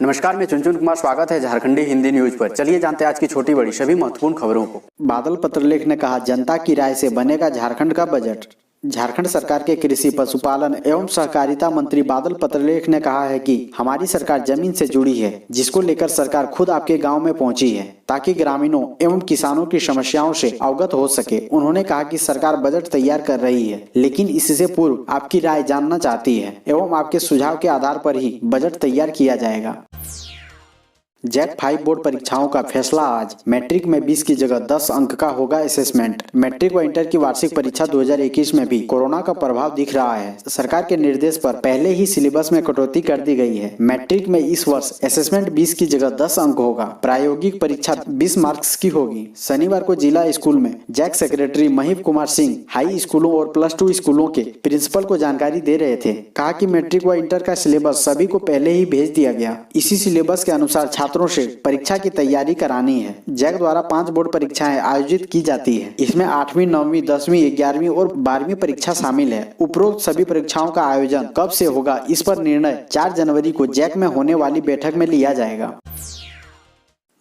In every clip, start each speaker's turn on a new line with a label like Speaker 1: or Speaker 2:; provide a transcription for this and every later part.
Speaker 1: नमस्कार, मैं चुनचुन कुमार। स्वागत है झारखंडी हिंदी न्यूज पर। चलिए जानते हैं आज की छोटी बड़ी सभी महत्वपूर्ण खबरों को।
Speaker 2: बादल पत्रलेख ने कहा, जनता की राय से बनेगा झारखंड का बजट। झारखंड सरकार के कृषि, पशुपालन एवं सहकारिता मंत्री बादल पत्रलेख ने कहा है कि हमारी सरकार जमीन से जुड़ी है, जिसको लेकर सरकार खुद आपके गांव में पहुंची है ताकि ग्रामीणों एवं किसानों की समस्याओं से अवगत हो सके। उन्होंने कहा कि सरकार बजट तैयार कर रही है, लेकिन इससे पूर्व आपकी राय जानना चाहती है एवं आपके सुझाव के आधार पर ही बजट तैयार किया जाएगा। जैक 5 बोर्ड परीक्षाओं का फैसला आज। मैट्रिक में 20 की जगह 10 अंक का होगा असेसमेंट। मैट्रिक व इंटर की वार्षिक परीक्षा 2021 में भी कोरोना का प्रभाव दिख रहा है। सरकार के निर्देश पर पहले ही सिलेबस में कटौती कर दी गई है। मैट्रिक में इस वर्ष असेसमेंट 20 की जगह 10 अंक होगा। प्रायोगिक परीक्षा 20 मार्क्स की होगी। शनिवार को जिला स्कूल में JAC secretary Mahip Kumar Singh high स्कूलों और +2 स्कूलों के प्रिंसिपल को जानकारी दे रहे थे। कहा कि मैट्रिक व इंटर का सिलेबस सभी को पहले ही भेज दिया गया। इसी सिलेबस के अनुसार छात्रों से परीक्षा की तैयारी करानी है। जैक द्वारा 5 बोर्ड परीक्षाएं आयोजित की जाती है। इसमें 8वीं, 9वीं, 10वीं, 11वीं और 12वीं परीक्षा शामिल है। उपरोक्त सभी परीक्षाओं का आयोजन कब से होगा, इस पर निर्णय 4 जनवरी को जैक में होने वाली बैठक में लिया जाएगा।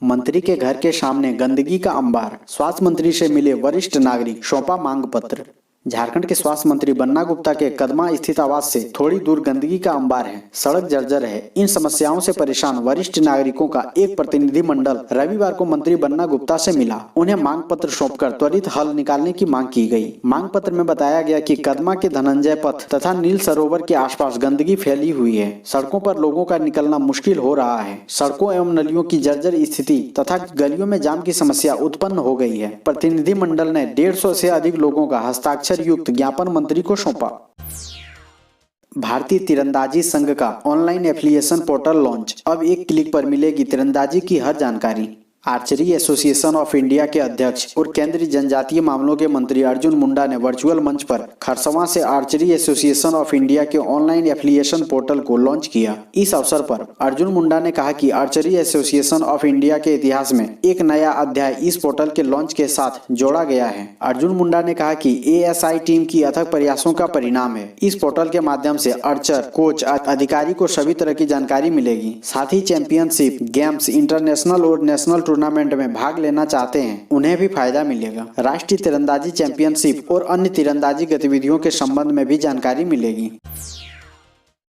Speaker 2: मंत्री के घर के सामने गंदगी का अंबार। स्वास्थ्य मंत्री से मिले वरिष्ठ नागरिक, सौंपा मांग पत्र। झारखंड के स्वास्थ्य मंत्री बन्ना गुप्ता के कदमा स्थित आवास से थोड़ी दूर गंदगी का अंबार है। सड़क जर्जर है। इन समस्याओं से परेशान वरिष्ठ नागरिकों का एक प्रतिनिधि मंडल रविवार को मंत्री बन्ना गुप्ता से मिला। उन्हें मांग पत्र सौंपकर त्वरित हल निकालने की मांग की गई। मांग पत्र में बताया गया कि कदमा के धनंजय पथ तथा नील सरोवर के आसपास गंदगी फैली हुई है। सड़कों पर लोगों का निकलना मुश्किल हो रहा है। सड़कों एवं नलियों की जर्जर स्थिति तथा गलियों में जाम की समस्या उत्पन्न हो गई है। प्रतिनिधि मंडल ने 150 से अधिक लोगों का हस्ताक्षर युक्त ज्ञापन मंत्री को सौंपा। भारतीय तीरंदाजी संघ का ऑनलाइन एफिलिएशन पोर्टल लॉन्च। अब एक क्लिक पर मिलेगी तीरंदाजी की हर जानकारी। आर्चरी एसोसिएशन ऑफ इंडिया के अध्यक्ष और केंद्रीय जनजातीय मामलों के मंत्री अर्जुन मुंडा ने वर्चुअल मंच पर खरसवां से आर्चरी एसोसिएशन ऑफ इंडिया के ऑनलाइन एफिलिएशन पोर्टल को लॉन्च किया। इस अवसर पर अर्जुन मुंडा ने कहा कि आर्चरी एसोसिएशन ऑफ इंडिया के इतिहास में एक नया अध्याय इस पोर्टल के लॉन्च के साथ जोड़ा गया है। अर्जुन मुंडा ने कहा कि ASI टीम की अथक प्रयासों का परिणाम है। इस पोर्टल के माध्यम से आर्चर, कोच, अधिकारी को सभी तरह की जानकारी मिलेगी। साथ ही चैंपियनशिप, गेम्स, इंटरनेशनल और नेशनल टूर्नामेंट में भाग लेना चाहते हैं उन्हें भी फायदा मिलेगा। राष्ट्रीय तीरंदाजी चैंपियनशिप और अन्य तीरंदाजी गतिविधियों के संबंध में भी जानकारी मिलेगी।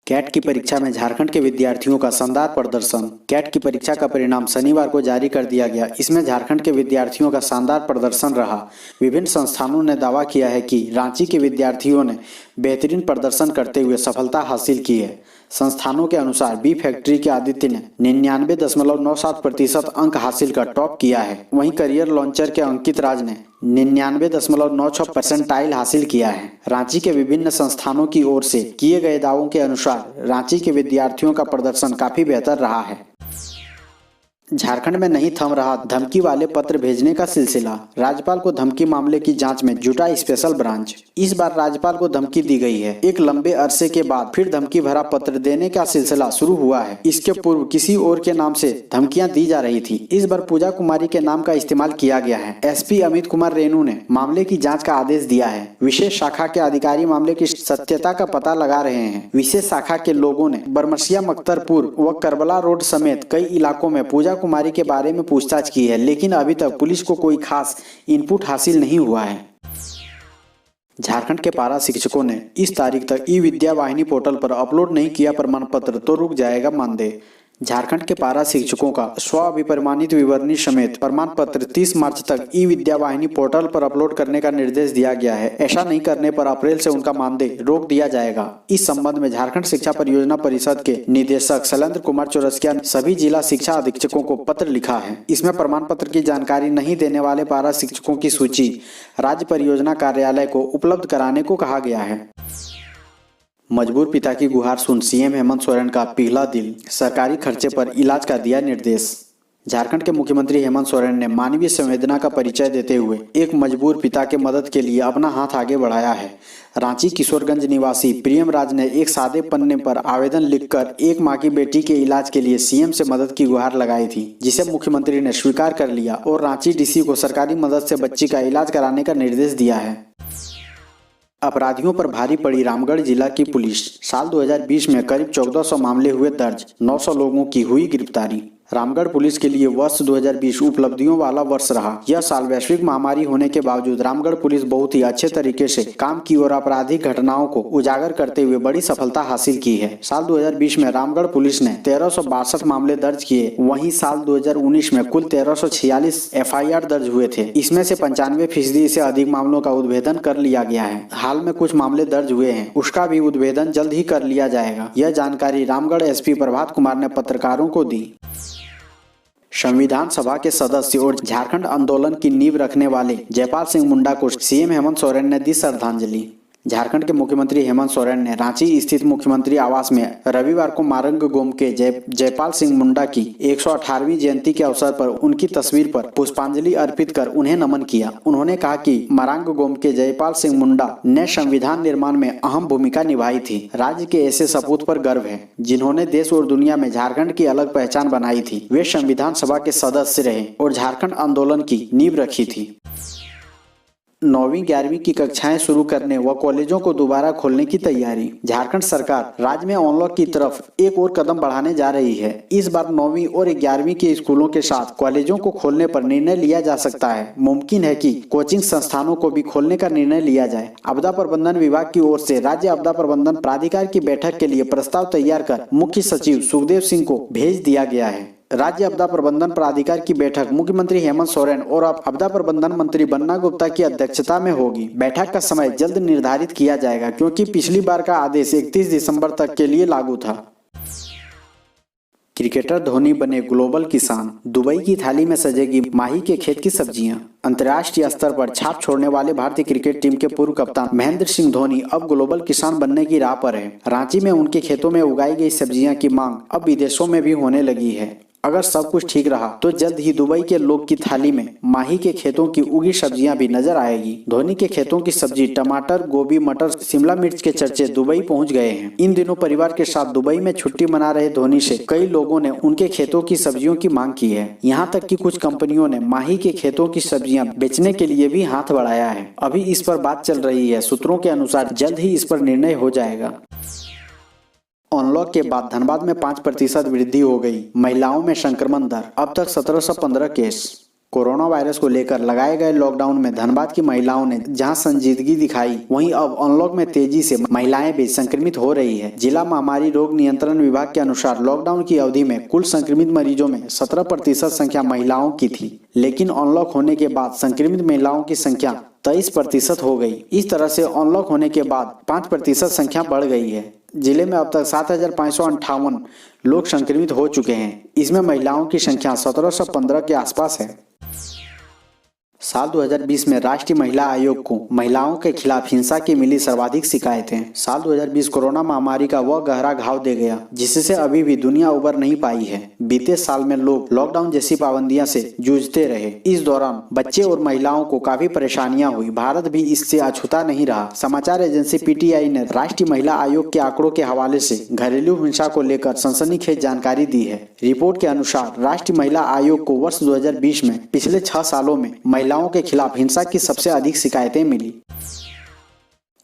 Speaker 2: कैट की परीक्षा में झारखंड के विद्यार्थियों का शानदार प्रदर्शन। कैट की परीक्षा का परिणाम शनिवार को जारी कर दिया गया। इसमें झारखंड के विद्यार्थियों का शानदार प्रदर्शन रहा। विभिन्न संस्थानों ने दावा किया है कि रांची के विद्यार्थियों ने बेहतरीन प्रदर्शन करते हुए सफलता हासिल की है। संस्थानों के अनुसार बी फैक्ट्री के आदित्य ने 99.97% अंक हासिल कर टॉप किया है। वहीं करियर लॉन्चर के अंकित राज ने 99.96 परसेंटाइल हासिल किया है। रांची के विभिन्न संस्थानों की ओर से किए गए दावों के अनुसार रांची के विद्यार्थियों का प्रदर्शन काफी बेहतर रहा है। झारखंड में नहीं थम रहा धमकी वाले पत्र भेजने का सिलसिला। राज्यपाल को धमकी मामले की जांच में जुटा स्पेशल ब्रांच। इस बार राज्यपाल को धमकी दी गई है। एक लंबे अरसे के बाद फिर धमकी भरा पत्र देने का सिलसिला शुरू हुआ है। इसके पूर्व किसी और के नाम से धमकियां दी जा रही थी। इस बार पूजा कुमारी के नाम का इस्तेमाल किया गया है। SP अमित कुमार रेणु ने मामले की जाँच का आदेश दिया है। विशेष शाखा के अधिकारी मामले की सत्यता का पता लगा रहे हैं। विशेष शाखा के लोगों ने बरमसिया, मख्तरपुर व करबला रोड समेत कई इलाकों में पूजा कुमारी के बारे में पूछताछ की है, लेकिन अभी तक पुलिस को कोई खास इनपुट हासिल नहीं हुआ है। झारखंड के पारा शिक्षकों ने इस तारीख तक ई-विद्या वाहिनी पोर्टल पर अपलोड नहीं किया प्रमाण पत्र तो रुक जाएगा मानदेय। झारखंड के पारा शिक्षकों का स्व अभिप्रमाणित विवरणी समेत प्रमाण पत्र 30 मार्च तक ई-विद्या वाहिनी पोर्टल पर अपलोड करने का निर्देश दिया गया है। ऐसा नहीं करने पर अप्रैल से उनका मानदेय रोक दिया जाएगा। इस संबंध में झारखंड शिक्षा परियोजना परिषद के निदेशक शैलेंद्र कुमार चौरसिया ने सभी जिला शिक्षा अधीक्षकों को पत्र लिखा है। इसमें प्रमाण पत्र की जानकारी नहीं देने वाले पारा शिक्षकों की सूची राज्य परियोजना कार्यालय को उपलब्ध कराने को कहा गया है। मजबूर पिता की गुहार सुन CM हेमंत सोरेन का पिघला दिल। सरकारी खर्चे पर इलाज का दिया निर्देश। झारखंड के मुख्यमंत्री हेमंत सोरेन ने मानवीय संवेदना का परिचय देते हुए एक मजबूर पिता के मदद के लिए अपना हाथ आगे बढ़ाया है। रांची किशोरगंज निवासी प्रियम राज ने एक सादे पन्ने पर आवेदन लिखकर एक मां की बेटी के इलाज के लिए CM से मदद की गुहार लगाई थी, जिसे मुख्यमंत्री ने स्वीकार कर लिया और रांची DC को सरकारी मदद से बच्ची का इलाज कराने का निर्देश दिया है। अपराधियों पर भारी पड़ी रामगढ़ जिला की पुलिस। साल 2020 में करीब 1400 मामले हुए दर्ज, 900 लोगों की हुई गिरफ्तारी। रामगढ़ पुलिस के लिए वर्ष 2020 उपलब्धियों वाला वर्ष रहा। यह साल वैश्विक महामारी होने के बावजूद रामगढ़ पुलिस बहुत ही अच्छे तरीके से काम की और आपराधिक घटनाओं को उजागर करते हुए बड़ी सफलता हासिल की है। साल 2020 में रामगढ़ पुलिस ने 1362 मामले दर्ज किए। वहीं साल 2019 में कुल 1346 FIR दर्ज हुए थे। इसमें से 95% से अधिक मामलों का उद्भेदन कर लिया गया है। हाल में कुछ मामले दर्ज हुए हैं, उसका भी उद्भेदन जल्द ही कर लिया जाएगा। यह जानकारी रामगढ़ SP प्रभात कुमार ने पत्रकारों को दी। संविधान सभा के सदस्य और झारखंड आंदोलन की नींव रखने वाले जयपाल सिंह मुंडा को CM हेमंत सोरेन ने दी श्रद्धांजलि। झारखंड के मुख्यमंत्री हेमंत सोरेन ने रांची स्थित मुख्यमंत्री आवास में रविवार को मारंग गोम के जयपाल सिंह मुंडा की 118वीं जयंती के अवसर पर उनकी तस्वीर पर पुष्पांजलि अर्पित कर उन्हें नमन किया। उन्होंने कहा कि मारंग गोम के जयपाल सिंह मुंडा ने संविधान निर्माण में अहम भूमिका निभाई थी। राज्य के ऐसे सपूत पर गर्व है जिन्होंने देश और दुनिया में झारखंड की अलग पहचान बनाई थी। वे संविधान सभा के सदस्य रहे और झारखंड आंदोलन की नींव रखी थी। 9वीं 11वीं की कक्षाएं शुरू करने व कॉलेजों को दोबारा खोलने की तैयारी। झारखंड सरकार राज्य में अनलॉक की तरफ एक और कदम बढ़ाने जा रही है। इस बार 9वीं और 11वीं के स्कूलों के साथ कॉलेजों को खोलने पर निर्णय लिया जा सकता है। मुमकिन है कि कोचिंग संस्थानों को भी खोलने का निर्णय लिया जाए। आपदा प्रबंधन विभाग की ओर से राज्य आपदा प्रबंधन प्राधिकार की बैठक के लिए प्रस्ताव तैयार कर मुख्य सचिव सुखदेव सिंह को भेज दिया गया है। राज्य आपदा प्रबंधन प्राधिकार की बैठक मुख्यमंत्री हेमंत सोरेन और आपदा प्रबंधन मंत्री बन्ना गुप्ता की अध्यक्षता में होगी। बैठक का समय जल्द निर्धारित किया जाएगा क्योंकि पिछली बार का आदेश 31 दिसंबर तक के लिए लागू था। क्रिकेटर धोनी बने ग्लोबल किसान। दुबई की थाली में सजेगी माही के खेत की सब्जियां। अंतर्राष्ट्रीय स्तर पर छाप छोड़ने वाले भारतीय क्रिकेट टीम के पूर्व कप्तान महेंद्र सिंह धोनी अब ग्लोबल किसान बनने की राह पर है। रांची में उनके खेतों में उगाई गई सब्जियां की मांग अब विदेशों में भी होने लगी है। अगर सब कुछ ठीक रहा तो जल्द ही दुबई के लोग की थाली में माही के खेतों की उगी सब्जियां भी नजर आएगी। धोनी के खेतों की सब्जी टमाटर, गोभी, मटर, शिमला मिर्च के चर्चे दुबई पहुंच गए हैं। इन दिनों परिवार के साथ दुबई में छुट्टी मना रहे धोनी से कई लोगों ने उनके खेतों की सब्जियों की मांग की है। यहाँ तक कि कुछ कंपनियों ने माही के खेतों की सब्जियां बेचने के लिए भी हाथ बढ़ाया है। अभी इस पर बात चल रही है। सूत्रों के अनुसार जल्द ही इस पर निर्णय हो जाएगा। अनलॉक के बाद धनबाद में 5% वृद्धि हो गई। महिलाओं में संक्रमण दर, अब तक 1715 केस। कोरोना वायरस को लेकर लगाए गए लॉकडाउन में धनबाद की महिलाओं ने जहां संजीदगी दिखाई, वहीं अब अनलॉक में तेजी से महिलाएं भी संक्रमित हो रही है। जिला महामारी रोग नियंत्रण विभाग के अनुसार लॉकडाउन की अवधि में कुल संक्रमित मरीजों में 17% संख्या महिलाओं की थी, लेकिन अनलॉक होने के बाद संक्रमित महिलाओं की संख्या 23% हो गई। इस तरह से अनलॉक होने के बाद 5% संख्या बढ़ गई है। जिले में अब तक 7558 लोग संक्रमित हो चुके हैं। इसमें महिलाओं की संख्या 1715 के आसपास है। साल 2020 में राष्ट्रीय महिला आयोग को महिलाओं के खिलाफ हिंसा की मिली सर्वाधिक शिकायतें। साल 2020 कोरोना महामारी का वह गहरा घाव दे गया जिससे अभी भी दुनिया उबर नहीं पाई है। बीते साल में लोग लॉकडाउन जैसी पाबंदियां से जूझते रहे। इस दौरान बच्चे और महिलाओं को काफी परेशानियां हुई। भारत भी इससे अछूता नहीं रहा। समाचार एजेंसी PTI ने राष्ट्रीय महिला आयोग के आंकड़ों के हवाले से घरेलू हिंसा को लेकर सनसनीखेज जानकारी दी है। रिपोर्ट के अनुसार राष्ट्रीय महिला आयोग को वर्ष 2020 में पिछले 6 सालों में महिलाओं के खिलाफ हिंसा की सबसे अधिक शिकायतें मिली।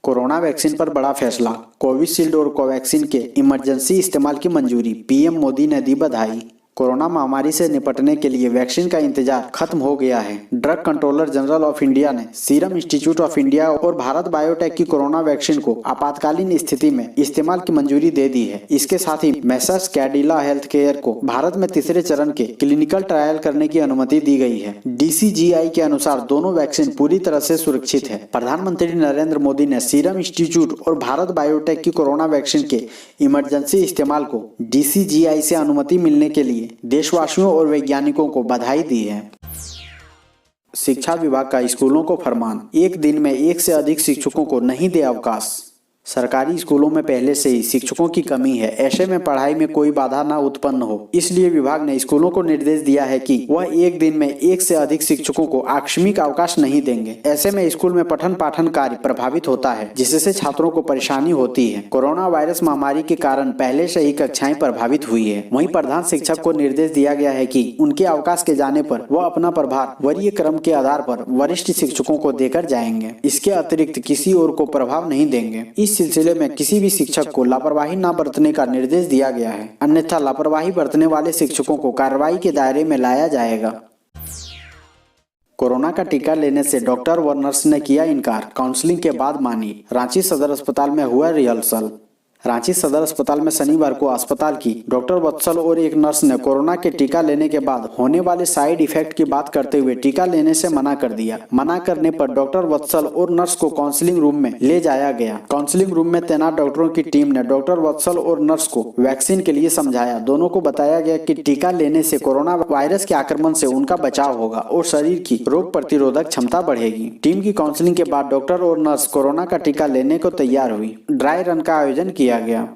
Speaker 2: कोरोना वैक्सीन पर बड़ा फैसला। कोविशील्ड और कोवैक्सीन के इमरजेंसी इस्तेमाल की मंजूरी। PM मोदी ने दी बधाई। कोरोना महामारी से निपटने के लिए वैक्सीन का इंतजार खत्म हो गया है। Drug controller general of India ने सीरम इंस्टीट्यूट ऑफ इंडिया और भारत बायोटेक की कोरोना वैक्सीन को आपातकालीन स्थिति में इस्तेमाल की मंजूरी दे दी है। इसके साथ ही मेसर्स कैडिला हेल्थ केयर को भारत में तीसरे चरण के क्लिनिकल ट्रायल करने की अनुमति दी गई है। DCGI के अनुसार दोनों वैक्सीन पूरी तरह से सुरक्षित है। प्रधानमंत्री नरेंद्र मोदी ने सीरम इंस्टीट्यूट और भारत बायोटेक की कोरोना वैक्सीन के इमरजेंसी इस्तेमाल को DCGI से अनुमति मिलने के लिए देशवासियों और वैज्ञानिकों को बधाई दी है। शिक्षा विभाग का स्कूलों को फरमान, एक दिन में 1 से अधिक शिक्षकों को नहीं दे अवकाश। सरकारी स्कूलों में पहले से ही शिक्षकों की कमी है, ऐसे में पढ़ाई में कोई बाधा न उत्पन्न हो, इसलिए विभाग ने स्कूलों को निर्देश दिया है कि वह एक दिन में एक से अधिक शिक्षकों को आकस्मिक अवकाश नहीं देंगे। ऐसे में स्कूल में पठन पाठन कार्य प्रभावित होता है, जिससे छात्रों को परेशानी होती है। कोरोना वायरस महामारी के कारण पहले से ही कक्षाएं प्रभावित हुई है। वहीं प्रधान शिक्षक को निर्देश दिया गया है कि उनके अवकाश के जाने पर वह अपना प्रभार वरीय क्रम के आधार पर वरिष्ठ शिक्षकों को देकर जाएंगे। इसके अतिरिक्त किसी और को प्रभाव नहीं देंगे। इस सिलसिले में किसी भी शिक्षक को लापरवाही न बरतने का निर्देश दिया गया है, अन्यथा लापरवाही बरतने वाले शिक्षकों को कार्रवाई के दायरे में लाया जाएगा। कोरोना का टीका लेने से डॉक्टर व नर्स ने किया इनकार, काउंसलिंग के बाद मानी। रांची सदर अस्पताल में हुआ रिहर्सल। रांची सदर अस्पताल में शनिवार को अस्पताल की डॉक्टर वत्सल और एक नर्स ने कोरोना के टीका लेने के बाद होने वाले साइड इफेक्ट की बात करते हुए टीका लेने से मना कर दिया। मना करने पर डॉक्टर वत्सल और नर्स को काउंसलिंग रूम में ले जाया गया। काउंसलिंग रूम में तैनात डॉक्टरों की टीम ने डॉक्टर वत्सल और नर्स को वैक्सीन के लिए समझाया। दोनों को बताया गया कि टीका लेने से कोरोना वायरस के आक्रमण से उनका बचाव होगा और शरीर की रोग प्रतिरोधक क्षमता बढ़ेगी। टीम की काउंसलिंग के बाद डॉक्टर और नर्स कोरोना का टीका लेने को तैयार हुई। ड्राई रन का आयोजन किया गया।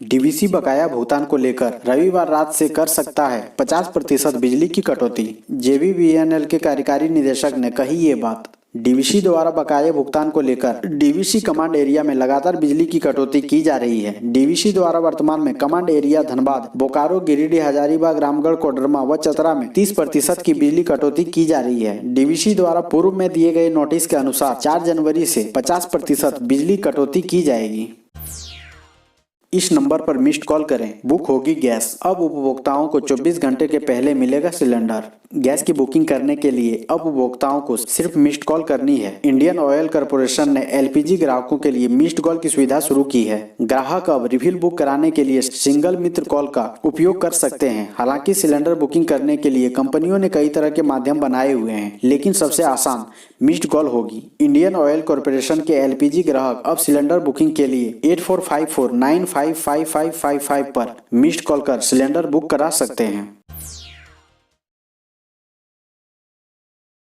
Speaker 2: डीवीसी बकाया भुगतान को लेकर रविवार रात से कर सकता है 50% बिजली की कटौती। जेबीवीएनएल के कार्यकारी निदेशक ने कही ये बात। डीवीसी द्वारा बकाया भुगतान को लेकर डीवीसी कमांड एरिया में लगातार बिजली की कटौती की जा रही है। डीवीसी द्वारा वर्तमान में कमांड एरिया धनबाद, बोकारो, गिरिडीह, हजारीबाग, रामगढ़, कोडरमा व चतरा में 30% की बिजली कटौती की जा रही है। डीवीसी द्वारा पूर्व में दिए गए नोटिस के अनुसार 4 जनवरी से 50% बिजली कटौती की जाएगी। इस नंबर पर मिस्ड कॉल करें, बुक होगी गैस। अब उपभोक्ताओं को 24 घंटे के पहले मिलेगा सिलेंडर। गैस की बुकिंग करने के लिए अब उपभोक्ताओं को सिर्फ मिस्ड कॉल करनी है। इंडियन ऑयल कॉर्पोरेशन ने एलपीजी ग्राहकों के लिए मिस्ड कॉल की सुविधा शुरू की है। ग्राहक अब रिफिल बुक कराने के लिए सिंगल मित्र कॉल का उपयोग कर सकते हैं। हालांकि सिलेंडर बुकिंग करने के लिए कंपनियों ने कई तरह के माध्यम बनाए हुए हैं, लेकिन सबसे आसान मिस्ड कॉल होगी। इंडियन ऑयल कॉर्पोरेशन के एलपीजी ग्राहक अब सिलेंडर बुकिंग के लिए 8454955555 पर मिस्ड कॉल कर सिलेंडर बुक करा सकते हैं।